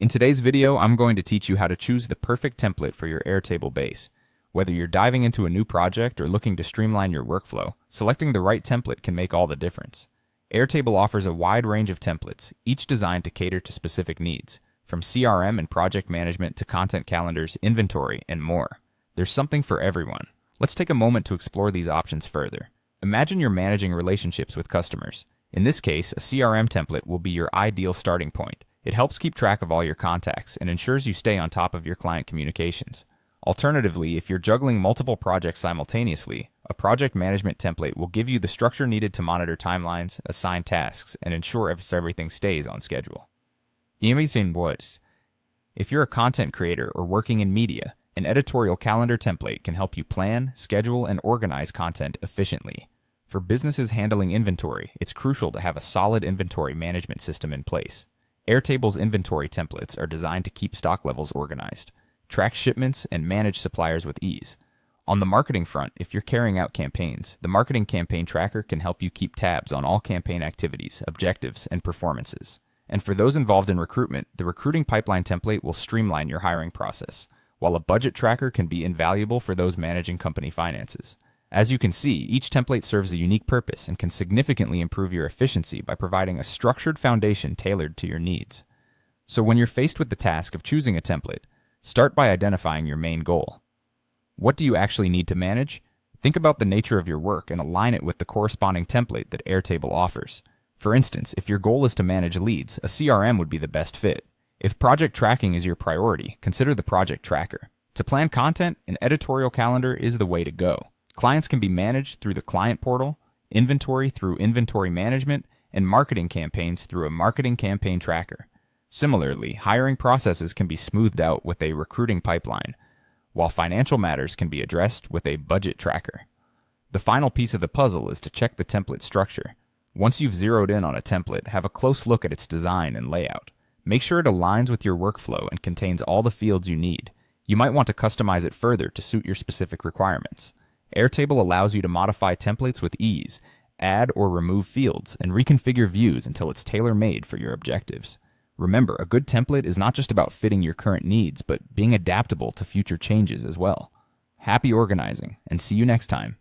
In today's video, I'm going to teach you how to choose the perfect template for your Airtable base. Whether you're diving into a new project or looking to streamline your workflow, selecting the right template can make all the difference. Airtable offers a wide range of templates, each designed to cater to specific needs, from CRM and project management to content calendars, inventory, and more. There's something for everyone. Let's take a moment to explore these options further. Imagine you're managing relationships with customers. In this case, a CRM template will be your ideal starting point. It helps keep track of all your contacts and ensures you stay on top of your client communications. Alternatively, if you're juggling multiple projects simultaneously, a project management template will give you the structure needed to monitor timelines, assign tasks, and ensure everything stays on schedule. Imagine words. If you're a content creator or working in media, an editorial calendar template can help you plan, schedule, and organize content efficiently. For businesses handling inventory, it's crucial to have a solid inventory management system in place. Airtable's inventory templates are designed to keep stock levels organized, track shipments, and manage suppliers with ease. On the marketing front, if you're carrying out campaigns, the Marketing Campaign Tracker can help you keep tabs on all campaign activities, objectives, and performances. And for those involved in recruitment, the Recruiting Pipeline template will streamline your hiring process, while a budget tracker can be invaluable for those managing company finances. As you can see, each template serves a unique purpose and can significantly improve your efficiency by providing a structured foundation tailored to your needs. So when you're faced with the task of choosing a template, start by identifying your main goal. What do you actually need to manage? Think about the nature of your work and align it with the corresponding template that Airtable offers. For instance, if your goal is to manage leads, a CRM would be the best fit. If project tracking is your priority, consider the Project Tracker. To plan content, an editorial calendar is the way to go. Clients can be managed through the Client Portal, inventory through Inventory Management, and marketing campaigns through a Marketing Campaign Tracker. Similarly, hiring processes can be smoothed out with a Recruiting Pipeline, while financial matters can be addressed with a Budget Tracker. The final piece of the puzzle is to check the template structure. Once you've zeroed in on a template, have a close look at its design and layout. Make sure it aligns with your workflow and contains all the fields you need. You might want to customize it further to suit your specific requirements. Airtable allows you to modify templates with ease, add or remove fields, and reconfigure views until it's tailor-made for your objectives. Remember, a good template is not just about fitting your current needs, but being adaptable to future changes as well. Happy organizing, and see you next time.